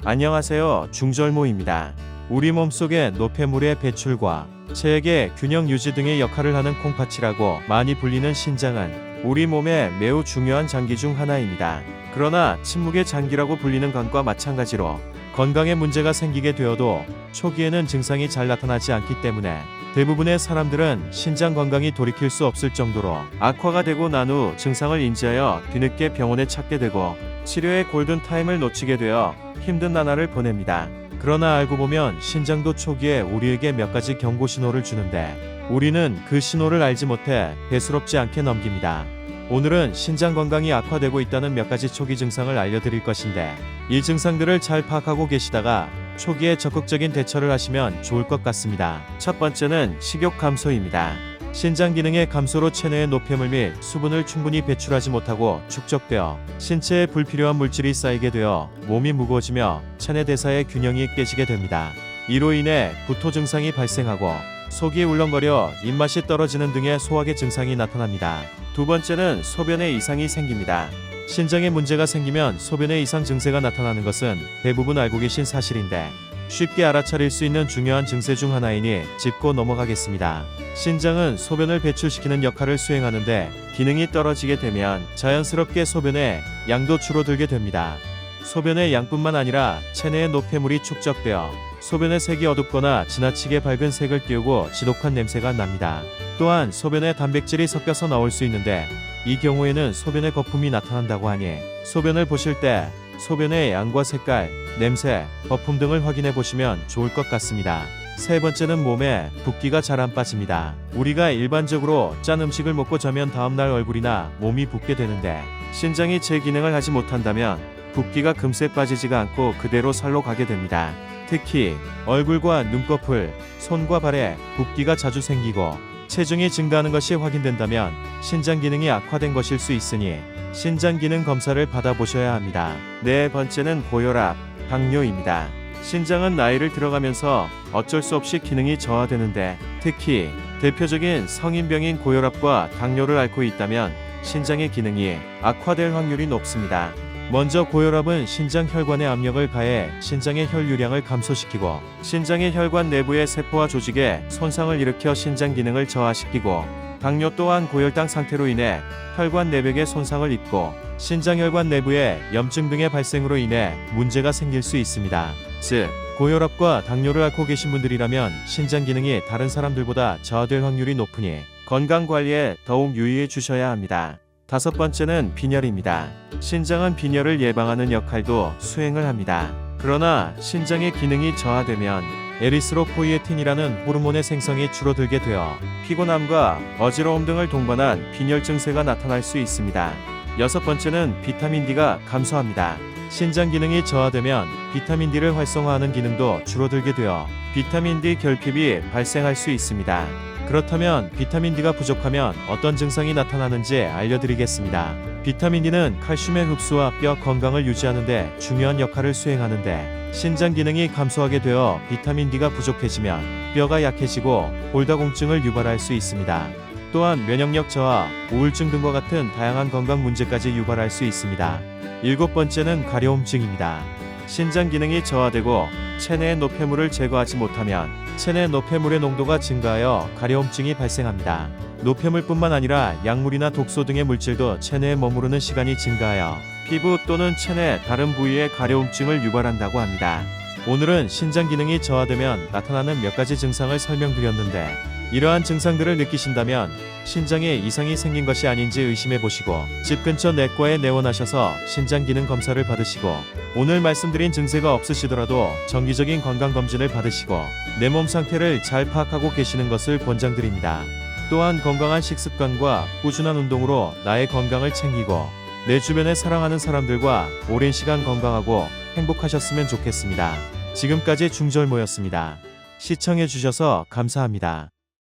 안녕하세요. 중절모입니다. 우리 몸속의 노폐물의 배출과 체액의 균형 유지 등의 역할을 하는 콩팥이라고 많이 불리는 신장은 우리 몸의 매우 중요한 장기 중 하나입니다. 그러나 침묵의 장기라고 불리는 간과 마찬가지로 건강에 문제가 생기게 되어도 초기에는 증상이 잘 나타나지 않기 때문에 대부분의 사람들은 신장 건강이 돌이킬 수 없을 정도로 악화가 되고 난 후 증상을 인지하여 뒤늦게 병원에 찾게 되고 치료의 골든타임을 놓치게 되어 힘든 나날을 보냅니다. 그러나 알고 보면 신장도 초기에 우리에게 몇 가지 경고 신호를 주는데 우리는 그 신호를 알지 못해 대수롭지 않게 넘깁니다. 오늘은 신장 건강이 악화되고 있다는 몇 가지 초기 증상을 알려드릴 것인데 이 증상들을 잘 파악하고 계시다가 초기에 적극적인 대처를 하시면 좋을 것 같습니다. 첫 번째는 식욕 감소입니다. 신장 기능의 감소로 체내의 노폐물 및 수분을 충분히 배출하지 못하고 축적되어 신체에 불필요한 물질이 쌓이게 되어 몸이 무거워지며 체내 대사의 균형이 깨지게 됩니다. 이로 인해 구토 증상이 발생하고 속이 울렁거려 입맛이 떨어지는 등의 소화계 증상이 나타납니다. 두 번째는 소변에 이상이 생깁니다. 신장에 문제가 생기면 소변에 이상 증세가 나타나는 것은 대부분 알고 계신 사실인데 쉽게 알아차릴 수 있는 중요한 증세 중 하나이니 짚고 넘어가겠습니다. 신장은 소변을 배출시키는 역할을 수행하는데 기능이 떨어지게 되면 자연스럽게 소변의 양도 줄어들게 됩니다. 소변의 양뿐만 아니라 체내의 노폐물이 축적되어 소변의 색이 어둡거나 지나치게 밝은 색을 띄우고 지독한 냄새가 납니다. 또한 소변에 단백질이 섞여서 나올 수 있는데 이 경우에는 소변의 거품이 나타난다고 하니 소변을 보실 때 소변의 양과 색깔, 냄새, 거품 등을 확인해 보시면 좋을 것 같습니다. 세 번째는 몸에 붓기가 잘 안 빠집니다. 우리가 일반적으로 짠 음식을 먹고 자면 다음날 얼굴이나 몸이 붓게 되는데 신장이 제 기능을 하지 못한다면 붓기가 금세 빠지지가 않고 그대로 살로 가게 됩니다. 특히 얼굴과 눈꺼풀, 손과 발에 붓기가 자주 생기고 체중이 증가하는 것이 확인된다면 신장 기능이 악화된 것일 수 있으니 신장 기능 검사를 받아보셔야 합니다. 네 번째는 고혈압, 당뇨입니다. 신장은 나이를 들어가면서 어쩔 수 없이 기능이 저하되는데 특히 대표적인 성인병인 고혈압과 당뇨를 앓고 있다면 신장의 기능이 악화될 확률이 높습니다. 먼저 고혈압은 신장 혈관에 압력을 가해 신장의 혈류량을 감소시키고 신장의 혈관 내부의 세포와 조직에 손상을 일으켜 신장 기능을 저하시키고 당뇨 또한 고혈당 상태로 인해 혈관 내벽에 손상을 입고 신장혈관 내부에 염증 등의 발생으로 인해 문제가 생길 수 있습니다. 즉, 고혈압과 당뇨를 앓고 계신 분들이라면 신장 기능이 다른 사람들보다 저하될 확률이 높으니 건강관리에 더욱 유의해 주셔야 합니다. 다섯 번째는 빈혈입니다. 신장은 빈혈을 예방하는 역할도 수행을 합니다. 그러나 신장의 기능이 저하되면 에리스로포이에틴이라는 호르몬의 생성이 줄어들게 되어 피곤함과 어지러움 등을 동반한 빈혈 증세가 나타날 수 있습니다. 여섯 번째는 비타민 D가 감소합니다. 신장 기능이 저하되면 비타민 D를 활성화하는 기능도 줄어들게 되어 비타민 D 결핍이 발생할 수 있습니다. 그렇다면 비타민 D가 부족하면 어떤 증상이 나타나는지 알려드리겠습니다. 비타민 D는 칼슘의 흡수와 뼈 건강을 유지하는 데 중요한 역할을 수행하는데 신장 기능이 감소하게 되어 비타민 D가 부족해지면 뼈가 약해지고 골다공증을 유발할 수 있습니다. 또한 면역력 저하, 우울증 등과 같은 다양한 건강 문제까지 유발할 수 있습니다. 일곱 번째는 가려움증입니다. 신장 기능이 저하되고 체내의 노폐물을 제거하지 못하면 체내 노폐물의 농도가 증가하여 가려움증이 발생합니다. 노폐물뿐만 아니라 약물이나 독소 등의 물질도 체내에 머무르는 시간이 증가하여 피부 또는 체내 다른 부위에 가려움증을 유발한다고 합니다. 오늘은 신장 기능이 저하되면 나타나는 몇 가지 증상을 설명드렸는데 이러한 증상들을 느끼신다면 신장에 이상이 생긴 것이 아닌지 의심해 보시고 집 근처 내과에 내원하셔서 신장 기능 검사를 받으시고 오늘 말씀드린 증세가 없으시더라도 정기적인 건강검진을 받으시고 내 몸 상태를 잘 파악하고 계시는 것을 권장드립니다. 또한 건강한 식습관과 꾸준한 운동으로 나의 건강을 챙기고 내 주변에 사랑하는 사람들과 오랜 시간 건강하고 행복하셨으면 좋겠습니다. 지금까지 중절모였습니다. 시청해주셔서 감사합니다.